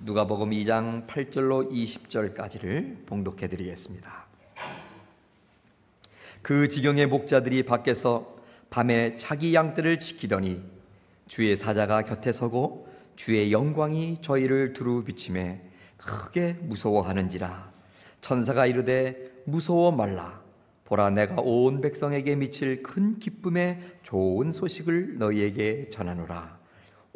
누가복음 2장 8절로 20절까지를 봉독해 드리겠습니다. 그 지경의 목자들이 밖에서 밤에 자기 양떼를 지키더니 주의 사자가 곁에 서고 주의 영광이 저희를 두루 비치매 크게 무서워하는지라. 천사가 이르되 무서워 말라. 보라, 내가 온 백성에게 미칠 큰 기쁨의 좋은 소식을 너희에게 전하노라.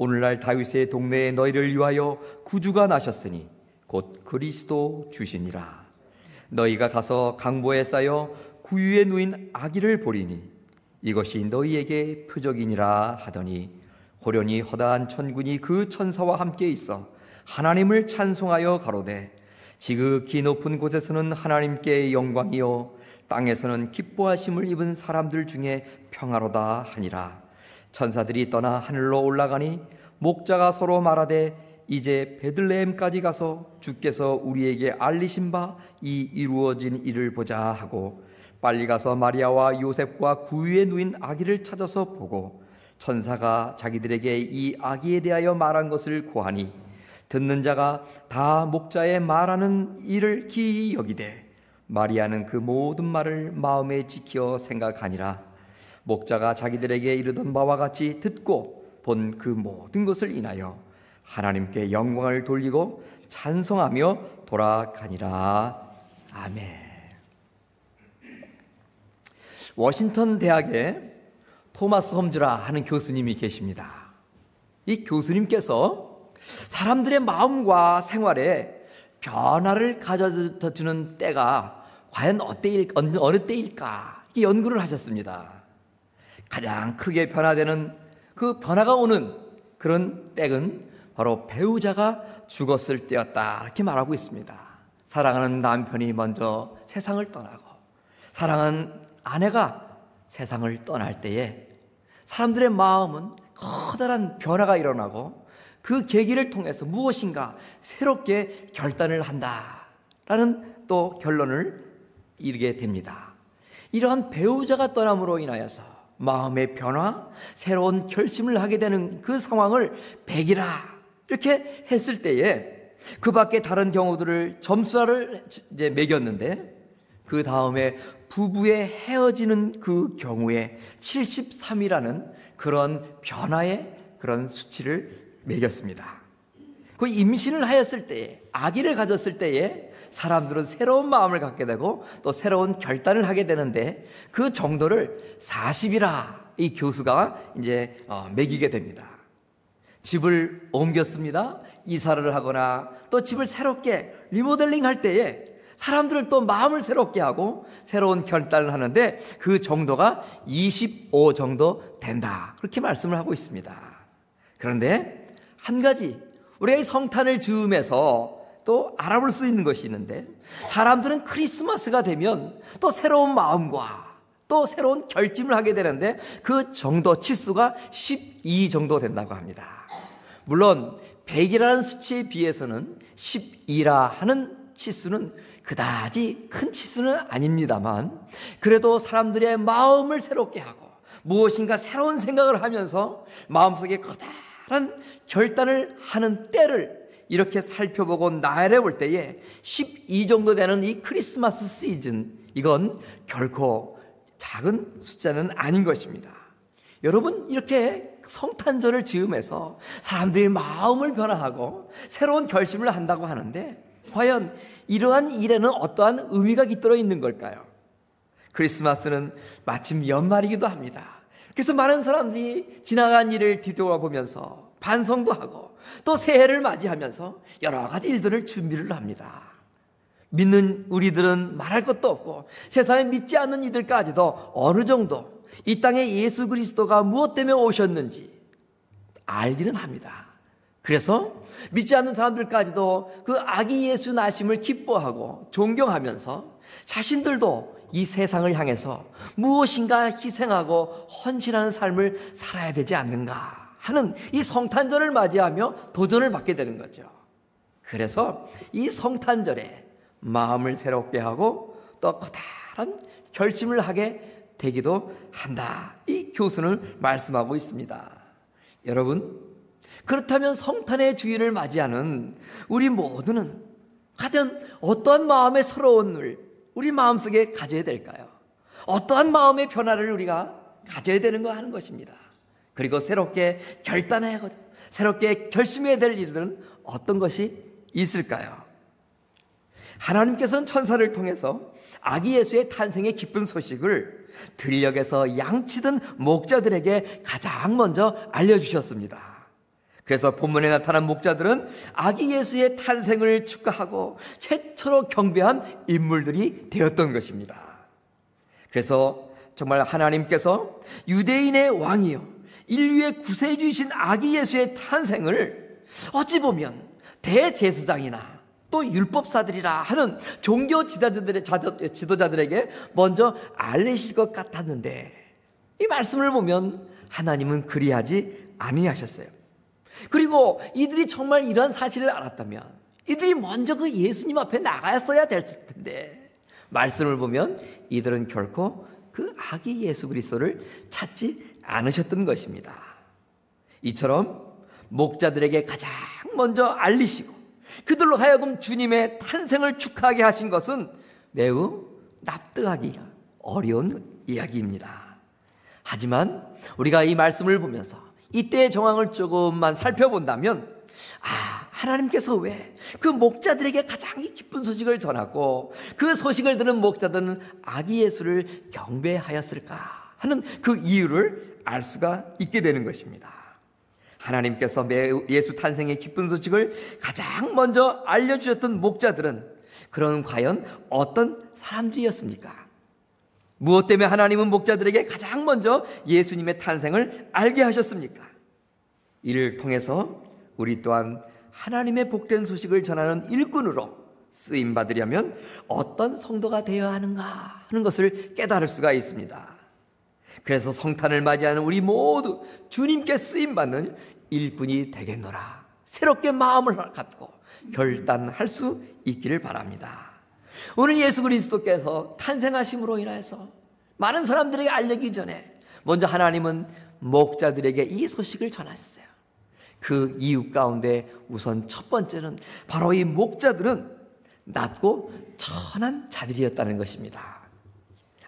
오늘날 다윗의 동네에 너희를 위하여 구주가 나셨으니 곧 그리스도 주시니라. 너희가 가서 강보에 쌓여 구유에 누인 아기를 보리니 이것이 너희에게 표적이니라 하더니 호련히 허다한 천군이 그 천사와 함께 있어 하나님을 찬송하여 가로되 지극히 높은 곳에서는 하나님께 영광이요 땅에서는 기뻐하심을 입은 사람들 중에 평화로다 하니라. 천사들이 떠나 하늘로 올라가니 목자가 서로 말하되 이제 베들레헴까지 가서 주께서 우리에게 알리신 바 이 이루어진 일을 보자 하고 빨리 가서 마리아와 요셉과 구유에 누인 아기를 찾아서 보고 천사가 자기들에게 이 아기에 대하여 말한 것을 고하니 듣는 자가 다 목자의 말하는 일을 기이 여기되 마리아는 그 모든 말을 마음에 지켜 생각하니라. 목자가 자기들에게 이르던 바와 같이 듣고 본 그 모든 것을 인하여 하나님께 영광을 돌리고 찬송하며 돌아가니라. 아멘. 워싱턴 대학에 토마스 홈즈라 하는 교수님이 계십니다. 이 교수님께서 사람들의 마음과 생활에 변화를 가져다 주는 때가 과연 어느 때일까 연구를 하셨습니다. 가장 크게 변화되는 그 변화가 오는 그런 때는 바로 배우자가 죽었을 때였다 이렇게 말하고 있습니다. 사랑하는 남편이 먼저 세상을 떠나고 사랑하는 아내가 세상을 떠날 때에 사람들의 마음은 커다란 변화가 일어나고 그 계기를 통해서 무엇인가 새롭게 결단을 한다라는 또 결론을 이르게 됩니다. 이러한 배우자가 떠남으로 인하여서 마음의 변화, 새로운 결심을 하게 되는 그 상황을 100이라 이렇게 했을 때에 그 밖에 다른 경우들을 점수를 이제 매겼는데 그 다음에 부부의 헤어지는 그 경우에 73이라는 그런 변화의 그런 수치를 매겼습니다. 그 임신을 하였을 때에 아기를 가졌을 때에 사람들은 새로운 마음을 갖게 되고 또 새로운 결단을 하게 되는데 그 정도를 40이라 이 교수가 이제 매기게 됩니다. 집을 옮겼습니다. 이사를 하거나 또 집을 새롭게 리모델링 할 때에 사람들은 또 마음을 새롭게 하고 새로운 결단을 하는데 그 정도가 25 정도 된다. 그렇게 말씀을 하고 있습니다. 그런데 한 가지 우리가 이 성탄을 즈음해서 또 알아볼 수 있는 것이 있는데 사람들은 크리스마스가 되면 또 새로운 마음과 또 새로운 결심을 하게 되는데 그 정도 치수가 12 정도 된다고 합니다. 물론 100이라는 수치에 비해서는 12라 하는 치수는 그다지 큰 치수는 아닙니다만 그래도 사람들의 마음을 새롭게 하고 무엇인가 새로운 생각을 하면서 마음속에 커다란 결단을 하는 때를 이렇게 살펴보고 나열해 볼 때에 12 정도 되는 이 크리스마스 시즌, 이건 결코 작은 숫자는 아닌 것입니다. 여러분, 이렇게 성탄절을 즈음해서 사람들이 마음을 변화하고 새로운 결심을 한다고 하는데 과연 이러한 일에는 어떠한 의미가 깃들어 있는 걸까요? 크리스마스는 마침 연말이기도 합니다. 그래서 많은 사람들이 지나간 일을 뒤돌아보면서 반성도 하고 또 새해를 맞이하면서 여러 가지 일들을 준비를 합니다. 믿는 우리들은 말할 것도 없고 세상에 믿지 않는 이들까지도 어느 정도 이 땅에 예수 그리스도가 무엇 때문에 오셨는지 알기는 합니다. 그래서 믿지 않는 사람들까지도 그 아기 예수 나심을 기뻐하고 존경하면서 자신들도 이 세상을 향해서 무엇인가 희생하고 헌신하는 삶을 살아야 되지 않는가 하는 이 성탄절을 맞이하며 도전을 받게 되는 거죠. 그래서 이 성탄절에 마음을 새롭게 하고 또 커다란 결심을 하게 되기도 한다. 이 교수는 말씀하고 있습니다. 여러분, 그렇다면 성탄의 주일을 맞이하는 우리 모두는 과연 어떠한 마음의 새로움을 우리 마음속에 가져야 될까요? 어떠한 마음의 변화를 우리가 가져야 되는가 하는 것입니다. 그리고 새롭게 결단해야 하고 새롭게 결심해야 될 일들은 어떤 것이 있을까요? 하나님께서는 천사를 통해서 아기 예수의 탄생의 기쁜 소식을 들녘에서 양치던 목자들에게 가장 먼저 알려주셨습니다. 그래서 본문에 나타난 목자들은 아기 예수의 탄생을 축하하고 최초로 경배한 인물들이 되었던 것입니다. 그래서 정말 하나님께서 유대인의 왕이요 인류의 구세주이신 아기 예수의 탄생을 어찌 보면 대제사장이나 또 율법사들이라 하는 종교 지도자들에게 먼저 알리실 것 같았는데 이 말씀을 보면 하나님은 그리하지 아니하셨어요. 그리고 이들이 정말 이러한 사실을 알았다면 이들이 먼저 그 예수님 앞에 나갔어야 됐을 텐데 말씀을 보면 이들은 결코 그 아기 예수 그리스도를 찾지 않으셨던 것입니다. 이처럼 목자들에게 가장 먼저 알리시고 그들로 하여금 주님의 탄생을 축하하게 하신 것은 매우 납득하기가 어려운 이야기입니다. 하지만 우리가 이 말씀을 보면서 이때의 정황을 조금만 살펴본다면 하나님께서 왜 그 목자들에게 가장 기쁜 소식을 전하고 그 소식을 들은 목자들은 아기 예수를 경배하였을까 하는 그 이유를 알 수가 있게 되는 것입니다. 하나님께서 예수 탄생의 기쁜 소식을 가장 먼저 알려주셨던 목자들은 그런 과연 어떤 사람들이었습니까? 무엇 때문에 하나님은 목자들에게 가장 먼저 예수님의 탄생을 알게 하셨습니까? 이를 통해서 우리 또한 하나님의 복된 소식을 전하는 일꾼으로 쓰임받으려면 어떤 성도가 되어야 하는가 하는 것을 깨달을 수가 있습니다. 그래서 성탄을 맞이하는 우리 모두 주님께 쓰임받는 일꾼이 되겠노라 새롭게 마음을 갖고 결단할 수 있기를 바랍니다. 오늘 예수 그리스도께서 탄생하심으로 인해서 많은 사람들에게 알리기 전에 먼저 하나님은 목자들에게 이 소식을 전하셨어요. 그 이유 가운데 우선 첫 번째는 바로 이 목자들은 낮고 천한 자들이었다는 것입니다.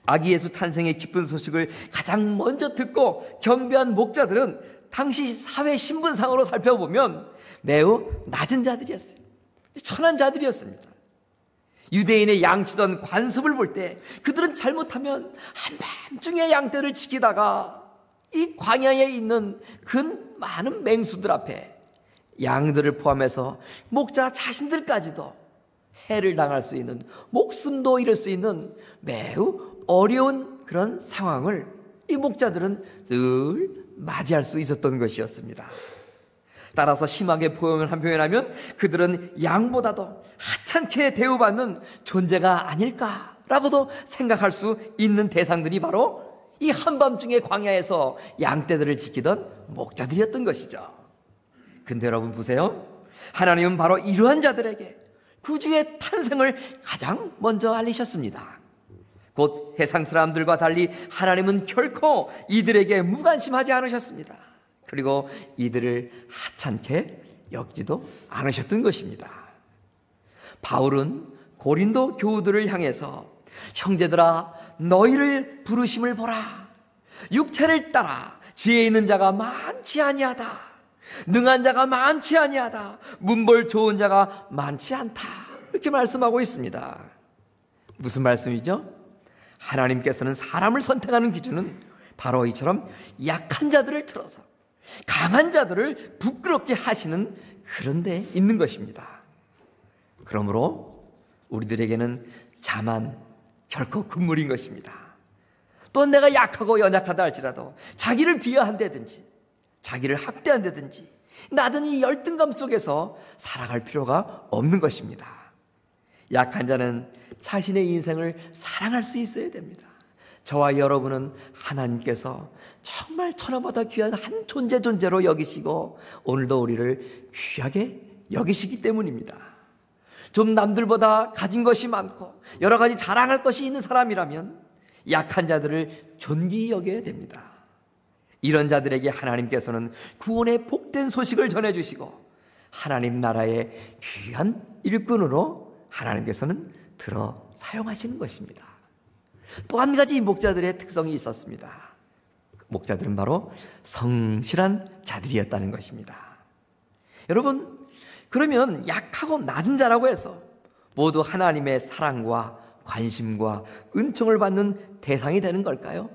아기 예수 탄생의 기쁜 소식을 가장 먼저 듣고 경배한 목자들은 당시 사회 신분상으로 살펴보면 매우 낮은 자들이었어요. 천한 자들이었습니다. 유대인의 양치던 관습을 볼 때 그들은 잘못하면 한밤중에 양떼를 지키다가 이 광야에 있는 그 많은 맹수들 앞에 양들을 포함해서 목자 자신들까지도 해를 당할 수 있는 목숨도 잃을 수 있는 매우 어려운 그런 상황을 이 목자들은 늘 맞이할 수 있었던 것이었습니다. 따라서 심하게 표현하면 그들은 양보다도 하찮게 대우받는 존재가 아닐까라고도 생각할 수 있는 대상들이 바로 이 한밤중에 광야에서 양떼들을 지키던 목자들이었던 것이죠. 근데 여러분 보세요. 하나님은 바로 이러한 자들에게 구주의 탄생을 가장 먼저 알리셨습니다. 곧 세상 사람들과 달리 하나님은 결코 이들에게 무관심하지 않으셨습니다. 그리고 이들을 하찮게 여기지도 않으셨던 것입니다. 바울은 고린도 교우들을 향해서 형제들아 너희를 부르심을 보라. 육체를 따라 지혜 있는 자가 많지 아니하다. 능한 자가 많지 아니하다. 문벌 좋은 자가 많지 않다. 이렇게 말씀하고 있습니다. 무슨 말씀이죠? 하나님께서는 사람을 선택하는 기준은 바로 이처럼 약한 자들을 틀어서 강한 자들을 부끄럽게 하시는 그런 데 있는 것입니다. 그러므로 우리들에게는 자만 결코 금물인 것입니다. 또 내가 약하고 연약하다 할지라도 자기를 비하한다든지 자기를 학대한다든지 낮은 이 열등감 속에서 살아갈 필요가 없는 것입니다. 약한 자는 자신의 인생을 사랑할 수 있어야 됩니다. 저와 여러분은 하나님께서 정말 천하보다 귀한 한 존재로 여기시고 오늘도 우리를 귀하게 여기시기 때문입니다. 좀 남들보다 가진 것이 많고 여러 가지 자랑할 것이 있는 사람이라면 약한 자들을 존귀히 여겨야 됩니다. 이런 자들에게 하나님께서는 구원의 복된 소식을 전해주시고 하나님 나라의 귀한 일꾼으로 하나님께서는 들어 사용하시는 것입니다. 또 한 가지 목자들의 특성이 있었습니다. 목자들은 바로 성실한 자들이었다는 것입니다. 여러분, 그러면 약하고 낮은 자라고 해서 모두 하나님의 사랑과 관심과 은총을 받는 대상이 되는 걸까요?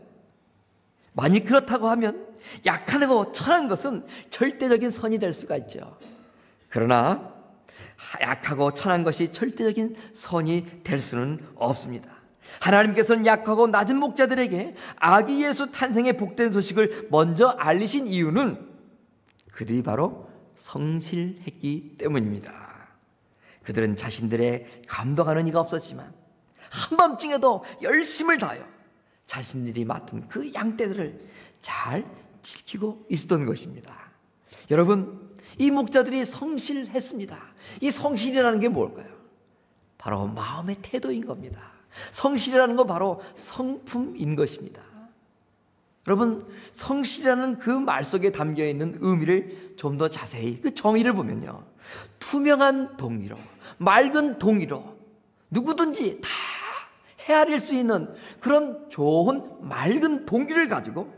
만일 그렇다고 하면 약하고 천한 것은 절대적인 선이 될 수가 있죠. 그러나 약하고 천한 것이 절대적인 선이 될 수는 없습니다. 하나님께서는 약하고 낮은 목자들에게 아기 예수 탄생의 복된 소식을 먼저 알리신 이유는 그들이 바로 성실했기 때문입니다. 그들은 자신들의 감당하는 이가 없었지만 한밤중에도 열심을 다하여 자신들이 맡은 그 양떼들을 잘 지키고 있었던 것입니다. 여러분, 이 목자들이 성실했습니다. 이 성실이라는 게 뭘까요? 바로 마음의 태도인 겁니다. 성실이라는 건 바로 성품인 것입니다. 여러분, 성실이라는 그 말 속에 담겨있는 의미를 좀 더 자세히 그 정의를 보면요, 투명한 동의로, 맑은 동의로 누구든지 다 헤아릴 수 있는 그런 좋은 맑은 동기를 가지고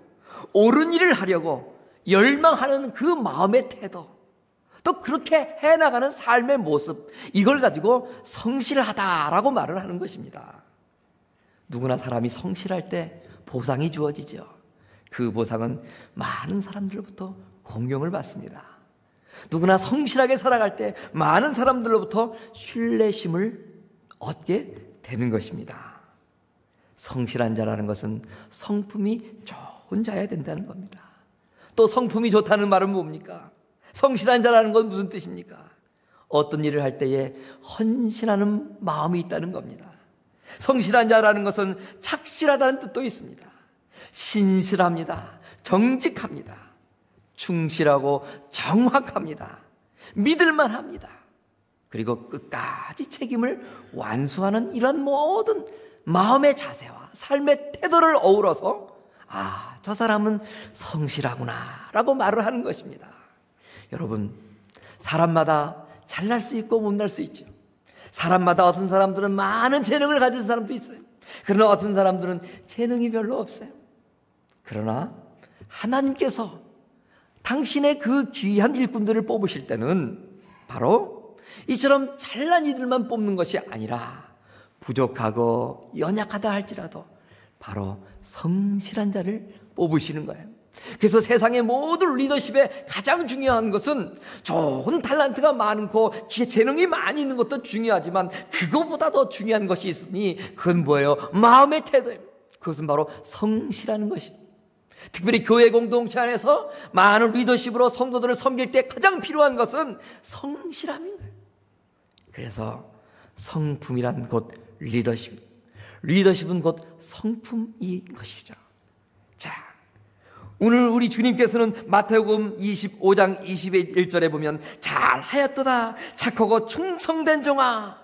옳은 일을 하려고 열망하는 그 마음의 태도, 또 그렇게 해나가는 삶의 모습, 이걸 가지고 성실하다라고 말을 하는 것입니다. 누구나 사람이 성실할 때 보상이 주어지죠. 그 보상은 많은 사람들로부터 공경을 받습니다. 누구나 성실하게 살아갈 때 많은 사람들로부터 신뢰심을 얻게 되는 것입니다. 성실한 자라는 것은 성품이 좋은 자여야 된다는 겁니다. 또 성품이 좋다는 말은 뭡니까? 성실한 자라는 건 무슨 뜻입니까? 어떤 일을 할 때에 헌신하는 마음이 있다는 겁니다. 성실한 자라는 것은 착실하다는 뜻도 있습니다. 신실합니다. 정직합니다. 충실하고 정확합니다. 믿을만합니다. 그리고 끝까지 책임을 완수하는 이런 모든 마음의 자세와 삶의 태도를 어우러서 저 사람은 성실하구나 라고 말을 하는 것입니다. 여러분, 사람마다 잘날 수 있고 못날 수 있죠. 사람마다 어떤 사람들은 많은 재능을 가진 사람도 있어요. 그러나 어떤 사람들은 재능이 별로 없어요. 그러나 하나님께서 당신의 그 귀한 일꾼들을 뽑으실 때는 바로 이처럼 잘난 이들만 뽑는 것이 아니라 부족하고 연약하다 할지라도 바로 성실한 자를 뽑으시는 거예요. 그래서 세상의 모든 리더십에 가장 중요한 것은 좋은 탤런트가 많고 재능이 많이 있는 것도 중요하지만 그것보다 더 중요한 것이 있으니 그건 뭐예요? 마음의 태도예요. 그것은 바로 성실하는 것입니다. 특별히 교회 공동체 안에서 많은 리더십으로 성도들을 섬길 때 가장 필요한 것은 성실함인 거예요. 그래서 성품이란 곧 리더십, 리더십은 곧 성품인 것이죠. 자, 오늘 우리 주님께서는 마태복음 25장 21절에 보면 잘하였도다 착하고 충성된 종아,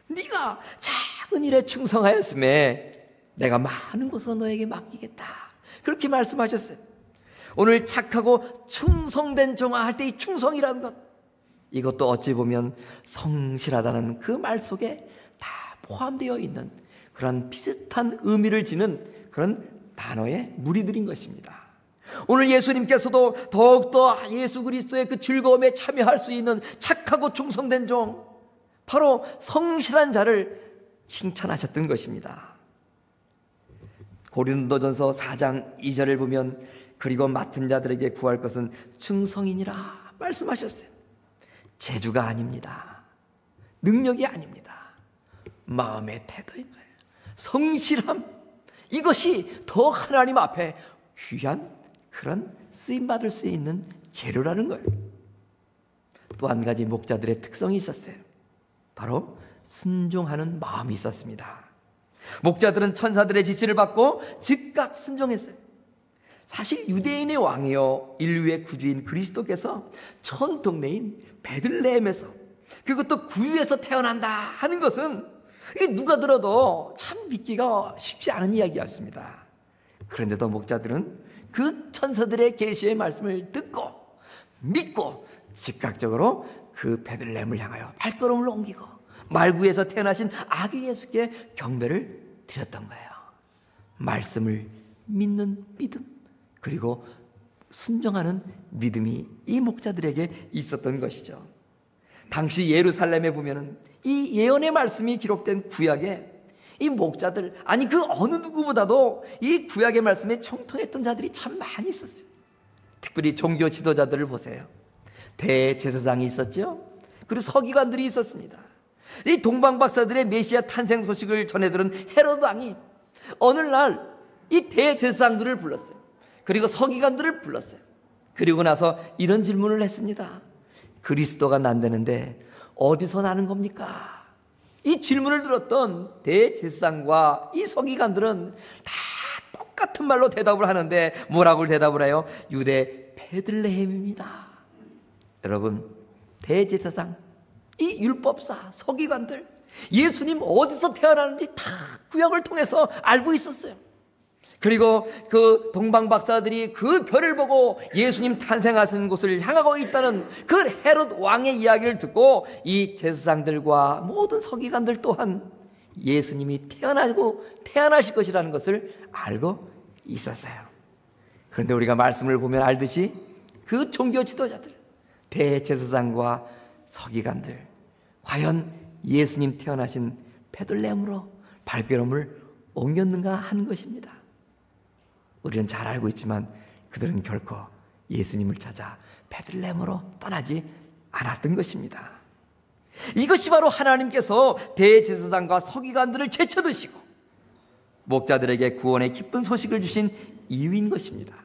네가 작은 일에 충성하였음에 내가 많은 것을 너에게 맡기겠다, 그렇게 말씀하셨어요. 오늘 착하고 충성된 종아 할 때 이 충성이라는 것, 이것도 어찌 보면 성실하다는 그 말 속에 다 포함되어 있는 그런 비슷한 의미를 지닌 그런 단어의 무리들인 것입니다. 오늘 예수님께서도 더욱더 예수 그리스도의 그 즐거움에 참여할 수 있는 착하고 충성된 종, 바로 성실한 자를 칭찬하셨던 것입니다. 고린도전서 4장 2절을 보면 그리고 맡은 자들에게 구할 것은 충성이니라 말씀하셨어요. 재주가 아닙니다. 능력이 아닙니다. 마음의 태도인 거예요. 성실함, 이것이 더 하나님 앞에 귀한 그런 쓰임받을 수 있는 재료라는 거예요. 또 한 가지 목자들의 특성이 있었어요. 바로 순종하는 마음이 있었습니다. 목자들은 천사들의 지시를 받고 즉각 순종했어요. 사실 유대인의 왕이요 인류의 구주인 그리스도께서 천 동네인 베들레헴에서, 그것도 구유에서 태어난다 하는 것은 이게 누가 들어도 참 믿기가 쉽지 않은 이야기였습니다. 그런데도 목자들은 그 천사들의 계시의 말씀을 듣고 믿고 즉각적으로 그 베들레헴을 향하여 발걸음을 옮기고 말구에서 태어나신 아기 예수께 경배를 드렸던 거예요. 말씀을 믿는 믿음, 그리고 순종하는 믿음이 이 목자들에게 있었던 것이죠. 당시 예루살렘에 보면은 이 예언의 말씀이 기록된 구약에 이 목자들, 아니 그 어느 누구보다도 이 구약의 말씀에 청통했던 자들이 참 많이 있었어요. 특별히 종교 지도자들을 보세요. 대제사장이 있었죠. 그리고 서기관들이 있었습니다. 이 동방박사들의 메시아 탄생 소식을 전해들은 헤로드 왕이 어느 날 이 대제사장들을 불렀어요. 그리고 서기관들을 불렀어요. 그리고 나서 이런 질문을 했습니다. 그리스도가 난다는데 어디서 나는 겁니까? 이 질문을 들었던 대제사장과 이 서기관들은 다 똑같은 말로 대답을 하는데 뭐라고 대답을 해요? 유대 베들레헴입니다. 여러분, 대제사장, 이 율법사, 서기관들, 예수님 어디서 태어나는지 다 구약을 통해서 알고 있었어요. 그리고 그 동방박사들이 그 별을 보고 예수님 탄생하신 곳을 향하고 있다는 그 헤롯 왕의 이야기를 듣고 이 제사장들과 모든 서기관들 또한 예수님이 태어나실 것이라는 것을 알고 있었어요. 그런데 우리가 말씀을 보면 알듯이 그 종교 지도자들, 대제사장과 서기관들, 과연 예수님 태어나신 베들레헴으로 발걸음을 옮겼는가 하는 것입니다. 우리는 잘 알고 있지만 그들은 결코 예수님을 찾아 베들레헴으로 떠나지 않았던 것입니다. 이것이 바로 하나님께서 대제사장과 서기관들을 제쳐드시고 목자들에게 구원의 기쁜 소식을 주신 이유인 것입니다.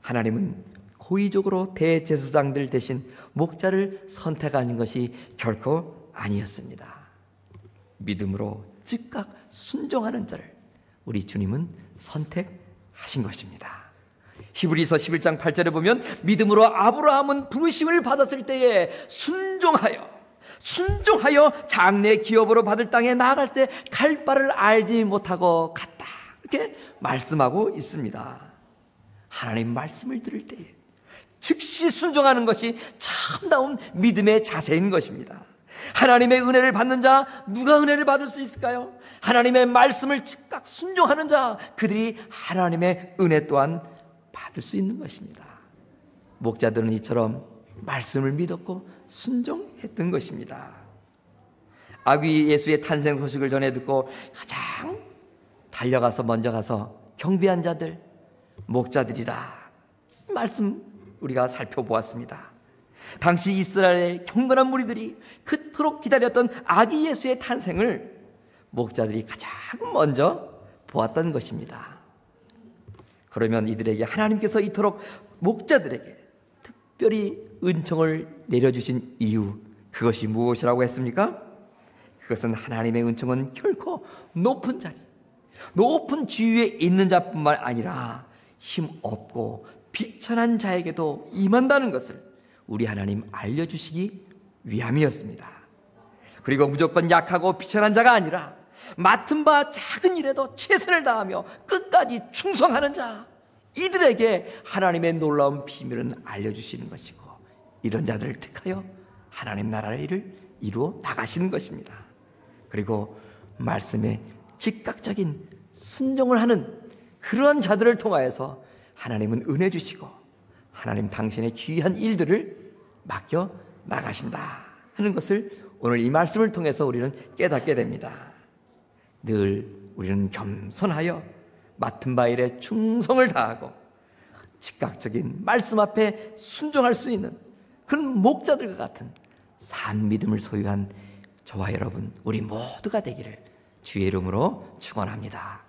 하나님은 고의적으로 대제사장들 대신 목자를 선택하는 것이 결코 아니었습니다. 믿음으로 즉각 순종하는 자를 우리 주님은 선택하신 것입니다. 히브리서 11장 8절에 보면 믿음으로 아브라함은 부르심을 받았을 때에 순종하여 장래 기업으로 받을 땅에 나아갈 때 갈 바를 알지 못하고 갔다, 이렇게 말씀하고 있습니다. 하나님 말씀을 들을 때에 즉시 순종하는 것이 참다운 믿음의 자세인 것입니다. 하나님의 은혜를 받는 자, 누가 은혜를 받을 수 있을까요? 하나님의 말씀을 즉각 순종하는 자, 그들이 하나님의 은혜 또한 받을 수 있는 것입니다. 목자들은 이처럼 말씀을 믿었고 순종했던 것입니다. 아기 예수의 탄생 소식을 전해 듣고 가장 달려가서 먼저 가서 경배한 자들, 목자들이라 말씀 우리가 살펴보았습니다. 당시 이스라엘의 경건한 무리들이 그토록 기다렸던 아기 예수의 탄생을 목자들이 가장 먼저 보았던 것입니다. 그러면 이들에게 하나님께서 이토록 목자들에게 특별히 은총을 내려주신 이유, 그것이 무엇이라고 했습니까? 그것은 하나님의 은총은 결코 높은 자리, 높은 지위에 있는 자뿐만 아니라 힘없고 비천한 자에게도 임한다는 것을 우리 하나님 알려주시기 위함이었습니다. 그리고 무조건 약하고 비천한 자가 아니라 맡은 바 작은 일에도 최선을 다하며 끝까지 충성하는 자, 이들에게 하나님의 놀라운 비밀은 알려주시는 것이고 이런 자들을 택하여 하나님 나라의 일을 이루어 나가시는 것입니다. 그리고 말씀에 즉각적인 순종을 하는 그러한 자들을 통하여서 하나님은 은혜 주시고 하나님 당신의 귀한 일들을 맡겨 나가신다 하는 것을 오늘 이 말씀을 통해서 우리는 깨닫게 됩니다. 늘 우리는 겸손하여 맡은 바 일에 충성을 다하고 즉각적인 말씀 앞에 순종할 수 있는 그런 목자들과 같은 산 믿음을 소유한 저와 여러분, 우리 모두가 되기를 주의 이름으로 축원합니다.